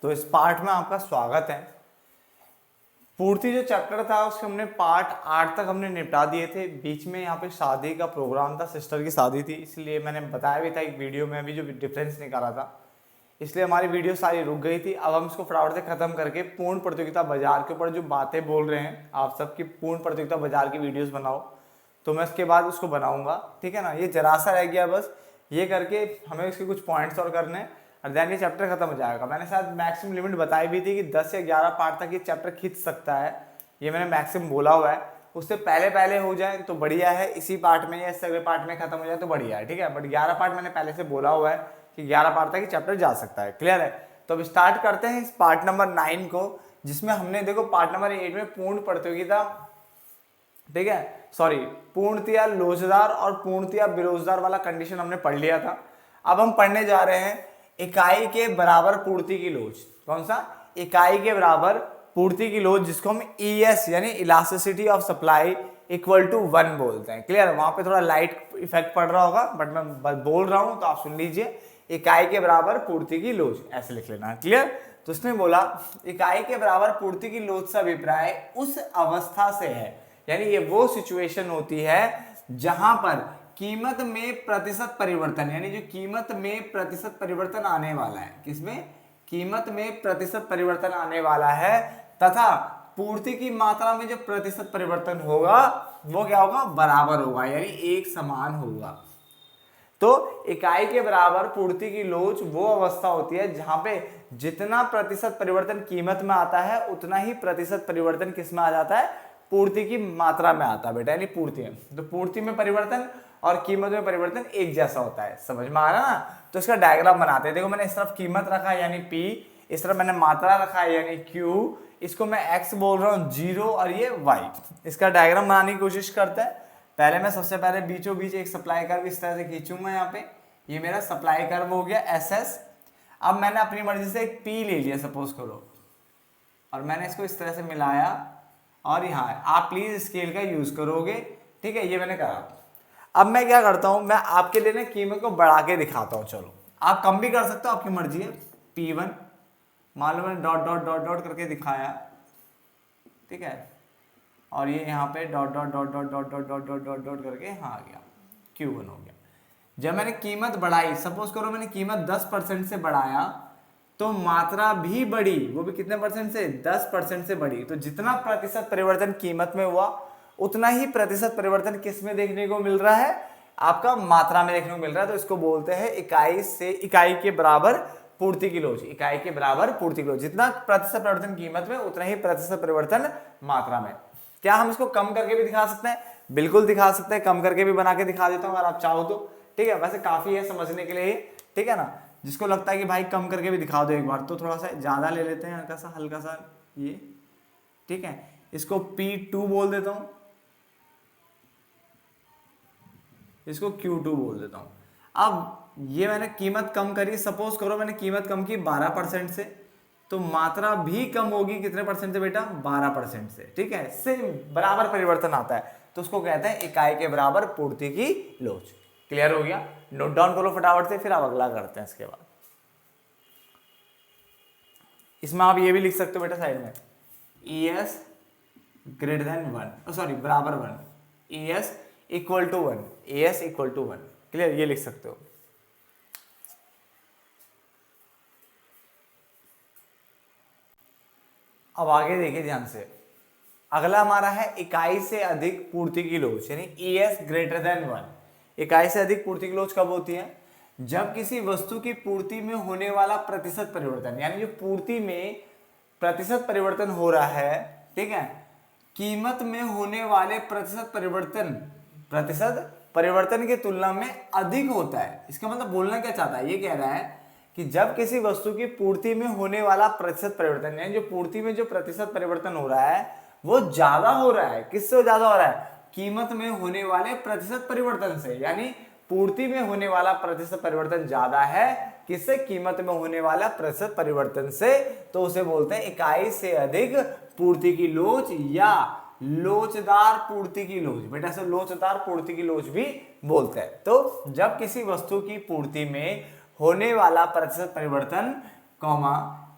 तो इस पार्ट में आपका स्वागत है। पूर्ति जो चैप्टर था उसके हमने पार्ट 8 तक हमने निपटा दिए थे। बीच में यहाँ पे शादी का प्रोग्राम था, सिस्टर की शादी थी, इसलिए मैंने बताया भी था एक वीडियो में भी जो डिफरेंस निकाला था, इसलिए हमारी वीडियो सारी रुक गई थी। अब हम इसको फटाफट से खत्म करके पूर्ण प्रतियोगिता बाजार के ऊपर जो बातें बोल रहे हैं आप सबकी पूर्ण प्रतियोगिता बाजार की वीडियोस बनाओ, तो मैं उसके बाद उसको बनाऊंगा, ठीक है ना। ये जरा सा रह गया बस, ये करके हमें इसके कुछ पॉइंट्स और करने हैं और देन ये चैप्टर खत्म हो जाएगा। मैंने शायद मैक्सिमम लिमिट बताई भी थी कि 10 से 11 पार्ट तक ये चैप्टर खींच सकता है, ये मैंने मैक्सिमम बोला हुआ है। उससे पहले पहले हो जाए तो बढ़िया है, इसी पार्ट में या इससे अगले पार्ट में खत्म हो जाए तो बढ़िया है, ठीक है। बट 11 पार्ट मैंने पहले से बोला हुआ है कि 11 पार्ट तक ये चैप्टर जा सकता है, क्लियर है। तो अब स्टार्ट करते हैं इस पार्ट नंबर 9 को, जिसमें हमने देखो पार्ट नंबर 8 में पूर्ण प्रतियोगिता, ठीक है, सॉरी, पूर्णतया लोचदार और पूर्णतया बेरोजगार वाला कंडीशन हमने पढ़ लिया था। अब हम पढ़ने जा रहे हैं इकाई के बराबर पूर्ति की लोच। कौन सा? इकाई के बराबर पूर्ति की लोच, जिसको हम ES यानी elasticity of supply equal to 1 बोलते हैं, क्लियर। वहां पे थोड़ा लाइट इफेक्ट पड़ रहा होगा बट मैं बोल रहा हूं तो आप सुन लीजिए। इकाई के बराबर पूर्ति की लोच ऐसे लिख लेना है, क्लियर। तो उसने बोला इकाई के बराबर पूर्ति की लोच से अभिप्राय उस अवस्था से है, यानी ये वो सिचुएशन होती है जहां पर कीमत में प्रतिशत परिवर्तन, यानी जो कीमत में प्रतिशत परिवर्तन आने वाला है, किसमें? कीमत में प्रतिशत परिवर्तन आने वाला है, तथा पूर्ति की मात्रा में जो प्रतिशत परिवर्तन होगा वो क्या होगा? बराबर होगा, यानी एक समान होगा। तो इकाई के बराबर पूर्ति की लोच वो अवस्था होती है जहां पे जितना प्रतिशत परिवर्तन कीमत में आता है उतना ही प्रतिशत परिवर्तन किस में आ जाता है? पूर्ति की मात्रा में आता है बेटा, यानी पूर्ति में। तो पूर्ति में परिवर्तन और कीमत में परिवर्तन एक जैसा होता है, समझ में आ रहा ना। तो इसका डायग्राम बनाते हैं। देखो मैंने इस तरफ कीमत रखा है यानी P, इस तरफ मैंने मात्रा रखा है यानी Q, इसको मैं X बोल रहा हूँ 0 और ये Y। इसका डायग्राम बनाने की कोशिश करते हैं। पहले मैं सबसे पहले बीचों बीच एक सप्लाई कर्व इस तरह से खींचूंगा। यहाँ पे ये मेरा सप्लाई कर्व हो गया SS। अब मैंने अपनी मर्जी से एक P ले लिया सपोज करो, और मैंने इसको इस तरह से मिलाया, और यहाँ आप प्लीज स्केल का यूज करोगे, ठीक है। ये मैंने करा। अब मैं क्या करता हूं, मैं आपके लिए ना कीमत को बढ़ा के दिखाता हूं। चलो आप कम भी कर सकते हो, आपकी मर्जी है। P1 मान लो मैंने डॉट डॉट डॉट डॉट करके दिखाया, ठीक है, और ये यहाँ पे dot dot dot dot dot dot dot dot dot dot करके यहाँ आ गया, Q1 हो गया। जब मैंने कीमत बढ़ाई, सपोज करो मैंने कीमत 10% से बढ़ाया, तो मात्रा भी बढ़ी, वो भी कितने परसेंट से? 10% से बढ़ी। तो जितना प्रतिशत परिवर्तन कीमत में हुआ उतना ही प्रतिशत परिवर्तन किस में देखने को मिल रहा है? आपका मात्रा में देखने को मिल रहा है। तो इसको बोलते हैं इकाई के बराबर पूर्ति की लोच। इकाई के बराबर पूर्ति की लोच, जितना प्रतिशत परिवर्तन कीमत में उतना ही प्रतिशत परिवर्तन मात्रा में। क्या हम इसको कम करके भी दिखा सकते हैं? बिल्कुल दिखा सकते हैं, कम करके भी बना के दिखा देता हूं अगर आप चाहो तो, ठीक है। वैसे काफी है समझने के लिए, ठीक है ना। जिसको लगता है कि भाई कम करके भी दिखा दो एक बार, तो थोड़ा सा ज्यादा ले लेते हैं, हल्का सा ये, ठीक है। इसको P2 बोल देता हूं, इसको Q2 बोल देता हूं। अब ये मैंने कीमत कम करी, सपोज करो मैंने कीमत कम की 12% से, तो मात्रा भी कम होगी कितने परसेंट से बेटा? 12% से, ठीक है। सेम बराबर परिवर्तन आता है, तो उसको कहते हैं इकाई के बराबर पूर्ति की लोच। क्लियर हो गया? नोट डाउन करो फटाफट से, फिर आप अगला करते हैं। इसके बाद इसमें आप ये भी लिख सकते हो बेटा साइड में, ES ग्रेटर देन 1, सॉरी बराबर 1, ES equal to 1, ES equal to 1, clear, ये लिख सकते हो। अब आगे देखिए ध्यान से, अगला हमारा है इकाई से अधिक पूर्ति की लोच, यानी ES ग्रेटर देन 1। इकाई से अधिक पूर्ति की लोच कब होती है? जब किसी वस्तु की पूर्ति में होने वाला प्रतिशत परिवर्तन, यानी जो पूर्ति में प्रतिशत परिवर्तन हो रहा है, ठीक है, कीमत में होने वाले प्रतिशत परिवर्तन की तुलना में अधिक होता है। इसका मतलब बोलना क्या चाहता है? ये कह रहा है कि जब किसी वस्तु की पूर्ति में होने वाला प्रतिशत परिवर्तन, यानी जो पूर्ति में जो प्रतिशत परिवर्तन हो रहा है वो ज्यादा हो रहा है। किससे ज्यादा हो रहा है? कीमत में होने वाले प्रतिशत परिवर्तन से, यानी पूर्ति में होने वाला प्रतिशत परिवर्तन ज्यादा है किससे? कीमत में होने वाला प्रतिशत परिवर्तन से। तो उसे बोलते हैं इकाई से अधिक पूर्ति की लोच या लोचदार पूर्ति की लोच। बेटा से लोचदार पूर्ति की लोच भी बोलते हैं। तो जब किसी वस्तु की पूर्ति में होने वाला प्रतिशत परिवर्तन,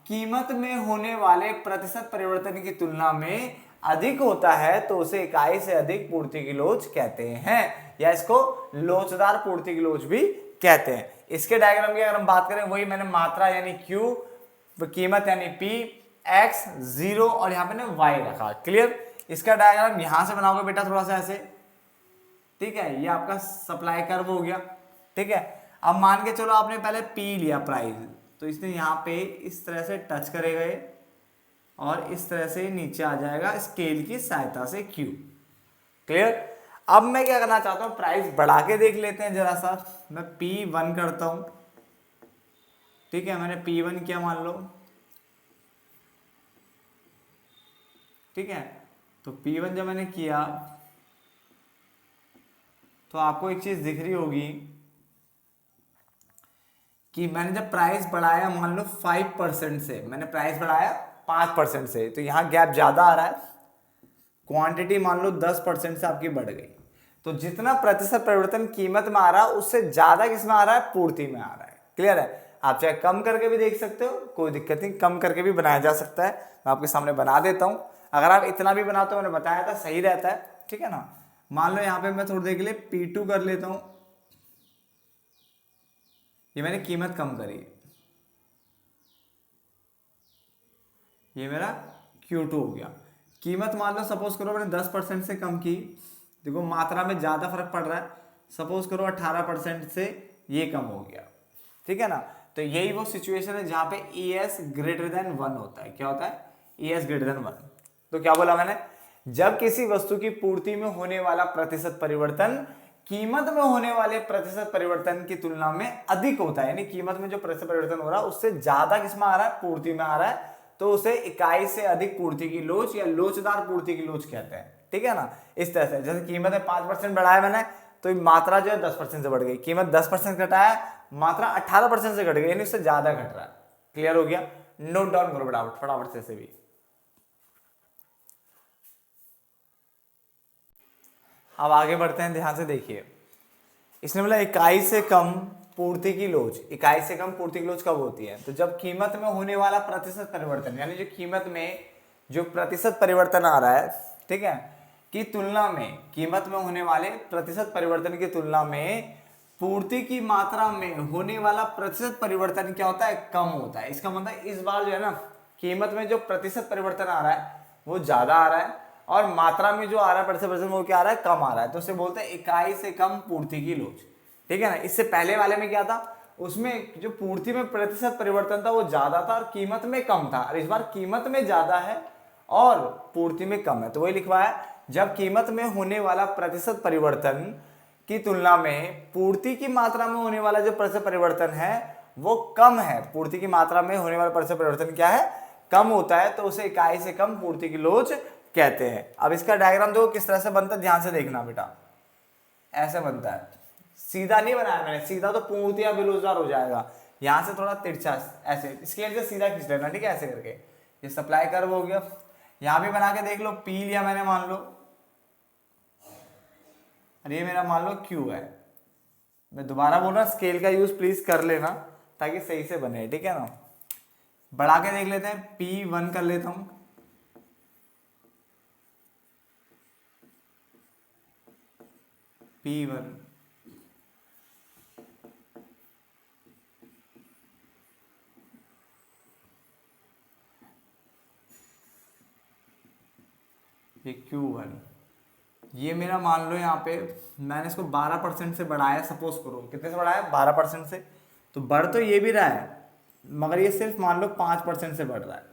कीमत में होने वाले प्रतिशत परिवर्तन की तुलना में अधिक होता है तो उसे इकाई से अधिक पूर्ति की लोच कहते हैं, या इसको लोचदार पूर्ति की लोच भी कहते हैं। इसके डायग्राम की अगर हम बात करें, वही मैंने मात्रा यानी Q, कीमत यानी P, X 0 और यहाँ पे ना Y रखा। क्लियर? इसका डायग्राम यहां से बनाओगे बेटा थोड़ा सा ऐसे, ठीक है, ये आपका सप्लाई कर्व हो गया, ठीक है। अब मान के चलो आपने पहले P लिया प्राइस, तो इसने यहाँ पे इस तरह से टच करेगा ये और इस तरह से नीचे आ जाएगा स्केल की सहायता से Q। क्लियर? अब मैं क्या करना चाहता हूँ, प्राइस बढ़ा के देख लेते हैं जरा सा। मैं P1 करता हूं, ठीक है, मैंने P1 किया मान लो, ठीक है। तो P1 जब मैंने किया तो आपको एक चीज दिख रही होगी कि मैंने जब प्राइस बढ़ाया मान लो 5% से, मैंने प्राइस बढ़ाया 5% से, तो यहाँ गैप ज्यादा आ रहा है, क्वांटिटी मान लो 10% से आपकी बढ़ गई। तो जितना प्रतिशत परिवर्तन कीमत में आ रहा है उससे ज्यादा किसमें आ रहा है, पूर्ति में आ रहा है। क्लियर है? आप चाहे कम करके भी देख सकते हो, कोई दिक्कत नहीं, कम करके भी बनाया जा सकता है। मैं आपके सामने बना देता हूं। अगर आप इतना भी बनाते हो, मैंने बताया था, सही रहता है, ठीक है ना। मान लो यहाँ पे मैं थोड़ी देर के लिए P2 कर लेता हूं, ये मैंने कीमत कम करी, ये मेरा Q2 हो गया। कीमत मान लो सपोज करो मैंने 10% से कम की, देखो मात्रा में ज्यादा फर्क पड़ रहा है, सपोज करो 18% से ये कम हो गया, ठीक है ना। तो यही वो सिचुएशन है जहां पे ES ग्रेटर देन 1 होता है। क्या होता है? ES greater than 1। तो क्या बोला मैंने, जब किसी वस्तु की पूर्ति में होने वाला प्रतिशत परिवर्तन कीमत में होने वाले प्रतिशत परिवर्तन की तुलना में अधिक होता है, यानी कीमत में जो प्रतिशत परिवर्तन हो रहा है उससे ज्यादा किसमें आ रहा है, पूर्ति में आ रहा है, तो उसे इकाई से अधिक पूर्ति की लोच या लोचदार पूर्ति की लोच कहते हैं, ठीक है ना। इस तरह से जैसे कीमत में 5% बढ़ाया मैंने, तो मात्रा जो है 10% से बढ़ गई, कीमत 10% घटाया, मात्रा 18% से घट गई, यानी उससे ज्यादा घट रहा है। क्लियर हो गया? नोट डाउन करो फटाफट फटाफट से भी। अब आगे बढ़ते हैं, ध्यान से देखिए। इसने बोला इकाई से कम पूर्ति की लोच। इकाई से कम पूर्ति की लोच कब होती है? तो जब कीमत में होने वाला प्रतिशत परिवर्तन, यानी जो कीमत में जो प्रतिशत परिवर्तन आ रहा है, ठीक है, की तुलना में, कीमत में होने वाले प्रतिशत परिवर्तन की तुलना में पूर्ति की मात्रा में होने वाला प्रतिशत परिवर्तन क्या होता है, कम होता है। इसका मतलब इस बार जो है ना, कीमत में जो प्रतिशत परिवर्तन आ रहा है वो ज्यादा आ रहा है, और मात्रा में जो आ रहा है प्रतिशत परिवर्तन वो क्या आ रहा है, कम आ रहा है। तो उसे बोलते हैं इकाई से कम पूर्ति की लोच, ठीक है ना। इससे पहले वाले में क्या था, उसमें जो पूर्ति में प्रतिशत परिवर्तन था वो ज्यादा था और कीमत में कम था, और इस बार कीमत में ज्यादा है और पूर्ति में कम है। तो वही लिखवाया, जब कीमत में होने वाला प्रतिशत परिवर्तन की तुलना में पूर्ति की मात्रा में होने वाला जो प्रतिशत परिवर्तन है वो कम है, पूर्ति की मात्रा में होने वाला प्रतिशत परिवर्तन क्या है, कम होता है, तो उसे इकाई से कम पूर्ति की लोच कहते हैं। अब इसका डायग्राम देखो किस तरह से बनता है, ध्यान से देखना बेटा। ऐसे बनता है, सीधा नहीं बनाया मैंने, सीधा तो पूर्णतया बेरोजगार हो जाएगा। यहां से थोड़ा तिरछा ऐसे स्केल से सीधा खींच लेना, ठीक है, ऐसे करके। ये सप्लाई कर्व हो गया। यहां भी बना के देख लो, P लिया मैंने मान लो, और ये मेरा मान लो Q है। मैं दोबारा बोल रहा, स्केल का यूज प्लीज कर लेना ताकि सही से बने, ठीक है ना। बढ़ा के देख लेते हैं, P1 कर लेता हूं, P1, ये Q1, ये मेरा मान लो यहाँ पे मैंने इसको 12% से बढ़ाया, सपोज करो कितने से बढ़ाया, 12% से। तो बढ़ तो ये भी रहा है, मगर ये सिर्फ मान लो 5% से बढ़ रहा है,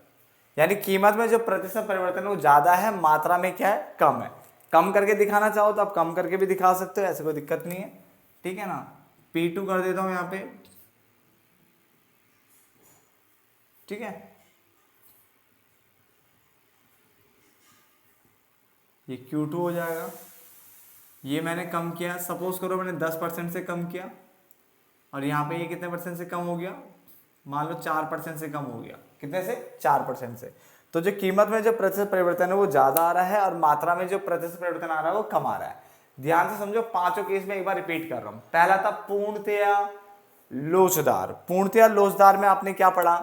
यानी कीमत में जो प्रतिशत परिवर्तन है वो ज्यादा है, मात्रा में क्या है, कम है। कम करके दिखाना चाहो तो आप कम करके भी दिखा सकते हो, ऐसे कोई दिक्कत नहीं है, ठीक है ना। P2 कर देता हूं यहाँ पे, ठीक है, ये Q2 हो जाएगा। ये मैंने कम किया, सपोज करो मैंने 10% से कम किया, और यहाँ पे ये कितने परसेंट से कम हो गया, मान लो 4% से कम हो गया। कितने से? 4% से। तो जो कीमत में जो प्रतिशत परिवर्तन है वो ज्यादा आ रहा है और मात्रा में जो प्रतिशत परिवर्तन आ रहा है वो कम आ रहा है। ध्यान से समझो, पांचों केस में एक बार रिपीट कर रहा हूं। पहला था पूर्णतया लोचदार। पूर्णतया लोचदार में आपने क्या पढ़ा,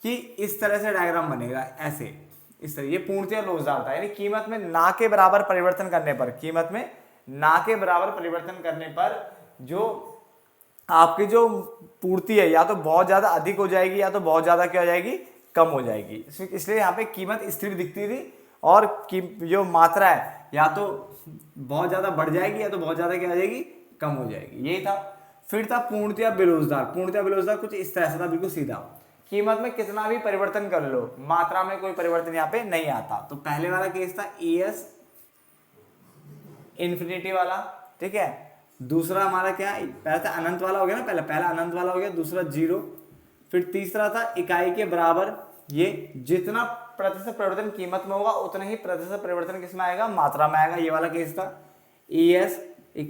कि इस तरह से डायग्राम बनेगा, ऐसे इस तरह, ये पूर्णतया लोचदार था, यानी कीमत में ना के बराबर परिवर्तन करने पर, कीमत में ना के बराबर परिवर्तन करने पर जो आपकी जो पूर्ति है या तो बहुत ज्यादा अधिक हो जाएगी या तो बहुत ज्यादा क्या हो जाएगी, कम हो जाएगी। इसलिए यहाँ पे कीमत स्थिर दिखती थी और जो मात्रा है या तो बहुत ज्यादा बढ़ जाएगी या तो बहुत ज्यादा क्या हो जाएगी, कम हो जाएगी, यही था। फिर था पूर्णतया बेरोजगार। पूर्णतया बेरोजगार कुछ इस तरह से था, बिल्कुल सीधा, कीमत में कितना भी परिवर्तन कर लो, मात्रा में कोई परिवर्तन यहाँ पे नहीं आता। तो पहले वाला केस था ES इन्फिनिटी वाला, ठीक है। दूसरा हमारा क्या, पहला था अनंत वाला हो गया ना, पहला अनंत वाला हो गया, दूसरा 0। फिर तीसरा था इकाई के बराबर, ये जितना प्रतिशत परिवर्तन कीमत में होगा उतना ही प्रतिशत परिवर्तन किसमें आएगा, मात्रा में आएगा, ये वाला केस था ES =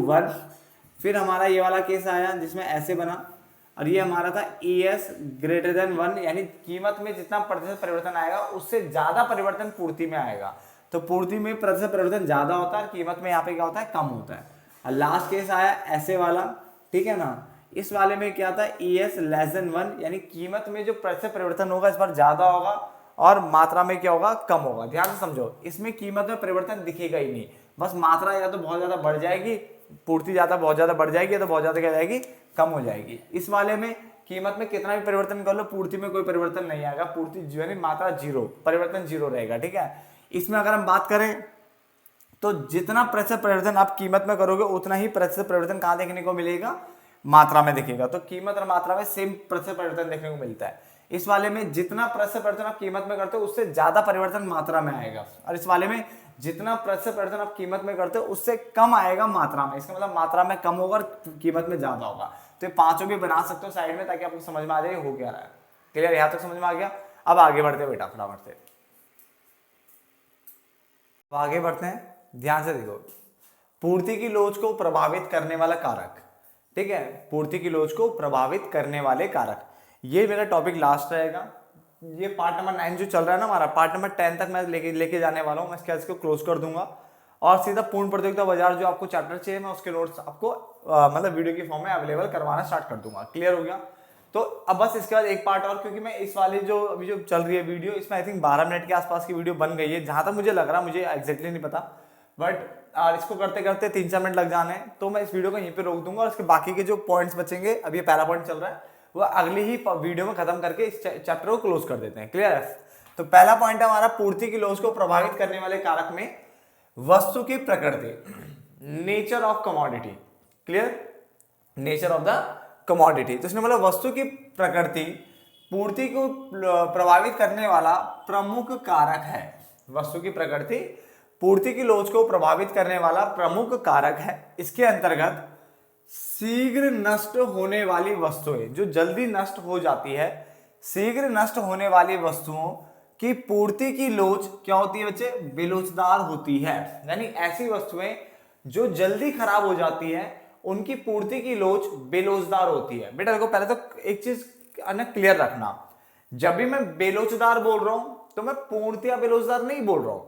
1। फिर हमारा ये वाला केस आया जिसमें ऐसे बना, और ये हमारा था ES > 1, यानी कीमत में जितना प्रतिशत परिवर्तन आएगा उससे ज्यादा परिवर्तन पूर्ति में आएगा। तो पूर्ति में प्रतिशत परिवर्तन ज्यादा होता है, कीमत में यहाँ पे क्या होता है, कम होता है। और लास्ट केस आया ऐसे वाला, ठीक है ना। इस वाले में क्या था, ES < 1, यानी कीमत में जो प्रतिशत परिवर्तन होगा इस बार ज्यादा होगा और मात्रा में क्या होगा, कम होगा। ध्यान से समझो, इसमें कीमत में परिवर्तन दिखेगा ही नहीं, बस मात्रा या तो बहुत ज्यादा बढ़ जाएगी, पूर्ति ज्यादा बहुत ज्यादा बढ़ जाएगी, या तो बहुत ज्यादा क्या जाएगी, कम हो जाएगी। इस वाले में कीमत में कितना भी परिवर्तन कर लो, पूर्ति में कोई परिवर्तन नहीं आएगा, पूर्ति यानी मात्रा 0, परिवर्तन 0 रहेगा, ठीक है। इसमें अगर हम बात करें तो जितना प्रतिशत परिवर्तन आप कीमत में करोगे उतना ही प्रतिशत परिवर्तन कहाँ देखने को मिलेगा, मात्रा में दिखेगा। तो कीमत और मात्रा में सेम प्रतिशत परिवर्तन देखने को मिलता है। इस वाले में जितना प्रतिशत परिवर्तन आप कीमत में करते हो उससे ज्यादा परिवर्तन मात्रा में आएगा, और इस वाले में जितना प्रतिशत परिवर्तन आप कीमत में करते हो उससे कम आएगा मात्रा में। इसका मतलब मात्रा में कम होगा और कीमत में ज्यादा होगा। तो ये पांचों भी बना सकते हो साइड में, ताकि आपको समझ में आ जाए हो क्या रहा है। क्लियर, यहाँ तक समझ में आ गया। अब आगे बढ़ते बेटा, फटाफट से आगे बढ़ते हैं। ध्यान से देखो, पूर्ति की लोच को प्रभावित करने वाला कारक, ठीक है, पूर्ति की लोच को प्रभावित करने वाले कारक, ये मेरा टॉपिक लास्ट रहेगा। ये पार्ट नंबर 9 जो चल रहा है ना हमारा, पार्ट नंबर 10 तक मैं लेके जाने वाला हूँ। मैं इसके इसको क्लोज कर दूंगा और सीधा पूर्ण प्रतियोगिता बाजार जो आपको चैप्टर चाहिए मैं उसके नोट्स आपको मतलब वीडियो की फॉर्म में अवेलेबल करवाना स्टार्ट कर दूंगा। क्लियर हो गया। तो अब बस इसके बाद एक पार्ट और, क्योंकि मैं इस वाली जो अभी जो चल रही है वीडियो, इसमें आई थिंक 12 मिनट के आसपास की वीडियो बन गई है, जहां तक मुझे लग रहा है, मुझे एग्जैक्टली नहीं पता, बट इसको करते करते 3-4 मिनट लग जाने हैं। तो मैं इस वीडियो को यहीं पे रोक दूंगा और इसके बाकी के जो पॉइंट्स बचेंगे, अभी ये पहला पॉइंट चल रहा है, वो अगली ही वीडियो में खत्म करके इस चैप्टर को क्लोज कर देते हैं। क्लियर है। तो पहला पॉइंट है हमारा, पूर्ति की लोच को प्रभावित करने वाले कारक में वस्तु की प्रकृति, nature of commodity. Clear, nature of the commodity. तो इसने मतलब वस्तु की प्रकृति पूर्ति को प्रभावित करने वाला प्रमुख कारक है। वस्तु की प्रकृति पूर्ति की लोच को प्रभावित करने वाला प्रमुख कारक है। इसके अंतर्गत शीघ्र नष्ट होने वाली वस्तुएं, जो जल्दी नष्ट हो जाती है, शीघ्र नष्ट होने वाली वस्तुओं की पूर्ति की लोच क्या होती है बच्चे, बेलोचदार होती है। यानी ऐसी वस्तुएं जो जल्दी खराब हो जाती है उनकी पूर्ति की लोच बेलोचदार होती है। बेटा देखो, पहले तो एक चीज क्लियर रखना, जब भी मैं बेलोचदार बोल रहा हूं तो मैं पूर्णतया बेलोचदार नहीं बोल रहा हूं।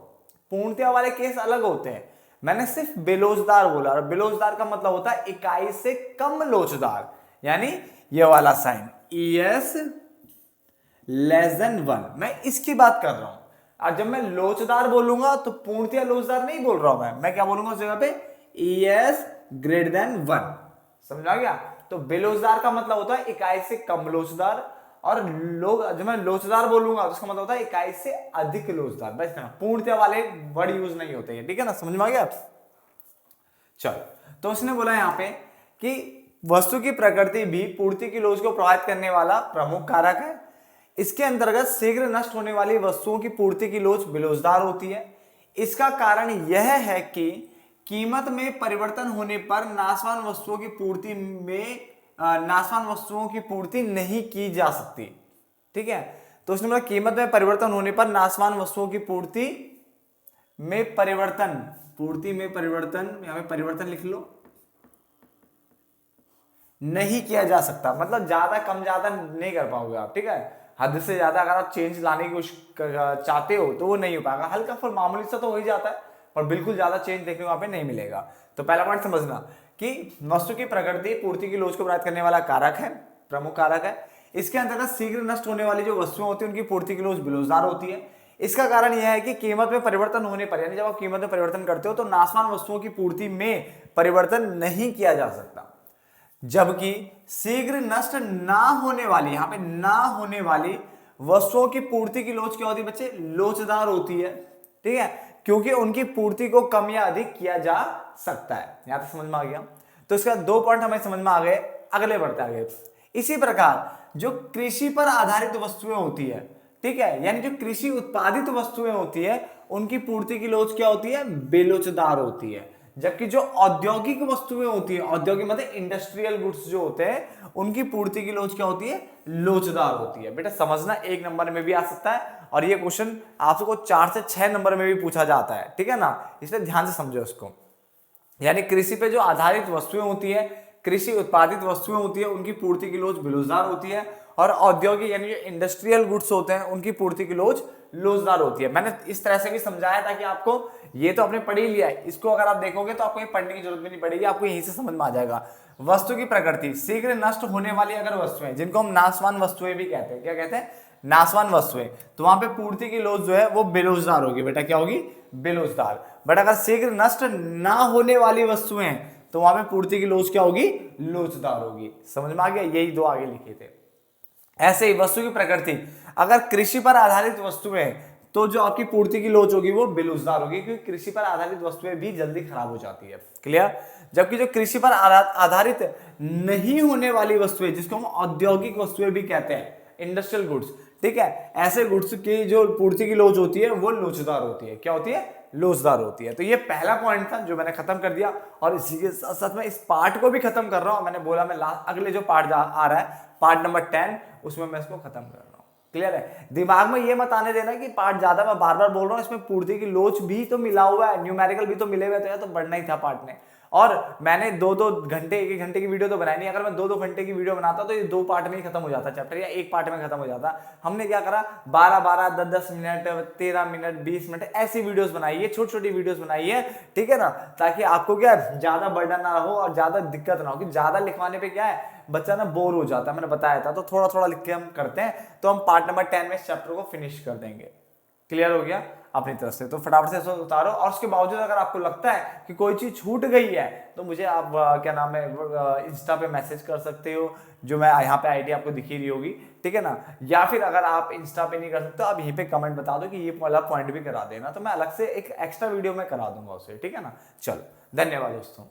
पूर्णतया वाले केस अलग होते हैं, मैंने सिर्फ बेलोचदार बोला। और बेलोचदार का मतलब होता है इकाई से कम लोचदार, यानी ये वाला साइन ES < 1, मैं इसकी बात कर रहा हूं। और जब मैं लोचदार बोलूंगा तो पूर्णतया लोचदार नहीं बोल रहा हूं, मैं क्या बोलूंगा उस जगह पे, ES < 1। समझा गया। तो बेलोचदार का मतलब होता है इकाई से कम लोचदार, और जब मैं लोचदार बोलूंगा तो उसका मतलब होता है इकाई से अधिक लोचदार। बस पूर्णतया वाले वर्ड यूज नहीं होते हैं, ठीक है ना, समझ में आ गया। चलो, तो उसने बोला यहाँ पे कि वस्तु की प्रकृति भी पूर्ति की लोच को प्रभावित करने वाला प्रमुख कारक है। इसके अंतर्गत शीघ्र नष्ट होने वाली वस्तुओं की पूर्ति की लोच बेलोचदार होती है। इसका कारण यह है कि कीमत में परिवर्तन होने पर नाशवान वस्तुओं की पूर्ति नहीं की जा सकती। ठीक है, तो उसने बोला कीमत में परिवर्तन होने पर नाशवान वस्तुओं की पूर्ति में परिवर्तन यहां पे परिवर्तन लिख लो, नहीं किया जा सकता। मतलब ज्यादा कम ज्यादा नहीं कर पाओगे आप। ठीक है, हद से ज्यादा अगर आप चेंज लाने की कोशिश चाहते हो तो वो नहीं हो पाएगा। हल्का फुल मामूली सा तो हो ही जाता है, और बिल्कुल ज्यादा चेंज देखने को वहां पे नहीं मिलेगा। तो पहला पॉइंट समझना कि वस्तु की प्रकृति पूर्ति की लोच को प्रभावित करने वाला कारक है, प्रमुख कारक है। इसके अंतर्गत शीघ्र नष्ट होने वाली जो वस्तुएं होती है उनकी पूर्ति की लोच बेरोजगार होती है। इसका कारण यह है कि कीमत में परिवर्तन होने पर, यानी जब आप कीमत में परिवर्तन करते हो तो नाशवान वस्तुओं की पूर्ति में परिवर्तन नहीं किया जा सकता, जबकि शीघ्र नष्ट ना होने वाली, यहां पे ना होने वाली वस्तुओं की पूर्ति की लोच क्या होती है बच्चे, लोचदार होती है। ठीक है, क्योंकि उनकी पूर्ति को कम या अधिक किया जा सकता है। यहां तक समझ में आ गया। तो इसका 2 पॉइंट हमें समझ में आ गए, अगले बढ़ते आगे। इसी प्रकार जो कृषि पर आधारित वस्तुएं होती है, ठीक है, यानी जो कृषि उत्पादित वस्तुएं होती है उनकी पूर्ति की लोच क्या होती है, बेलोचदार होती है। जबकि जो औद्योगिक वस्तुएं होती है, औद्योगिक मतलब इंडस्ट्रियल गुड्स जो होते हैं, उनकी पूर्ति की लोच क्या होती है, लोचदार होती है। बेटा समझना, 1 नंबर में भी आ सकता है और ये क्वेश्चन आपको 4 से 6 नंबर में भी पूछा जाता है। ठीक है ना, इसलिए ध्यान से समझो इसको। यानी कृषि पे जो आधारित वस्तुएं होती है, कृषि उत्पादित वस्तुएं होती है, उनकी पूर्ति की लोच बेरोजगार होती है, और औद्योगिक यानी जो इंडस्ट्रियल गुड्स होते हैं उनकी पूर्ति की लोच लोचदार होती है। मैंने इस तरह से भी समझाया था कि आपको, ये तो आपने पढ़ ही लिया है, इसको अगर आप देखोगे तो आपको ये पढ़ने की जरूरत भी नहीं पड़ेगी, आपको यहीं से समझ में आ जाएगा। वस्तु की प्रकृति, शीघ्र नष्ट होने वाली अगर वस्तुएं, जिनको हम नाशवान वस्तुएं भी कहते हैं, क्या कहते हैं, नाशवान वस्तुएं, तो वहां पे पूर्ति की लोच जो है वो बेरोजगार होगी। बेटा क्या होगी, बेरोजगार। बट अगर शीघ्र नष्ट ना होने वाली वस्तुएं, तो वहां पे पूर्ति की लोच क्या होगी, लोचदार होगी। समझ में आ गया, यही 2 आगे लिखे थे। ऐसे ही वस्तु की प्रकृति, अगर कृषि पर आधारित वस्तुएं, तो जो आपकी पूर्ति की लोच होगी वो बेरोजगार होगी, क्योंकि कृषि पर आधारित वस्तुएं भी जल्दी खराब हो जाती है। क्लियर। जबकि जो कृषि पर आधारित नहीं होने वाली वस्तुएं, जिसको हम औद्योगिक वस्तुएं भी कहते हैं, इंडस्ट्रियल गुड्स, ठीक है, ऐसे गुड्स की जो पूर्ति की लोच होती है वो लोचदार होती है। क्या होती है, लोचदार होती है। तो ये पहला पॉइंट था जो मैंने खत्म कर दिया, और इसी के साथ साथ मैं इस पार्ट को भी खत्म कर रहा हूं। मैंने बोला मैं अगले जो पार्ट आ रहा है, पार्ट नंबर 10, उसमें मैं इसको खत्म कर रहा हूं। क्लियर है। दिमाग में ये मत आने देना कि पार्ट ज्यादा, मैं बार बार बोल रहा हूं, इसमें पूर्ति की लोच भी तो मिला हुआ है, न्यूमेरिकल भी तो मिले हुए, तो यार तो बढ़ना ही था पार्ट में। और मैंने 2-2 घंटे, 1-1 घंटे की वीडियो तो बनाई नहीं। अगर मैं 2-2 घंटे की वीडियो बनाता तो ये 2 पार्ट में ही खत्म हो जाता चैप्टर, या 1 पार्ट में खत्म हो जाता। हमने क्या करा, 12-12, 10-10 मिनट, 13 मिनट, 20 मिनट ऐसी वीडियोस बनाई है, छोटी छोटी वीडियोस बनाई है। ठीक है ना, ताकि आपको क्या ज्यादा बर्डन ना हो और ज्यादा दिक्कत ना हो, कि ज्यादा लिखवाने पे क्या है, बच्चा ना बोर हो जाता है। मैंने बताया था, तो थोड़ा थोड़ा लिख के हम करते हैं, तो हम पार्ट नंबर 10 में इस चैप्टर को फिनिश कर देंगे। क्लियर हो गया अपनी तरफ से। तो फटाफट से इसको उतारो, और उसके बावजूद अगर आपको लगता है कि कोई चीज छूट गई है, तो मुझे आप क्या नाम है, इंस्टा पे मैसेज कर सकते हो, जो मैं यहाँ पे आईडी आपको दिखी रही होगी। ठीक है ना, या फिर अगर आप इंस्टा पे नहीं कर सकते, आप यहीं पे कमेंट बता दो कि ये वाला पॉइंट भी करा देना, तो मैं अलग से एक एक्स्ट्रा वीडियो में करा दूंगा उसे। ठीक है ना, चलो धन्यवाद दोस्तों।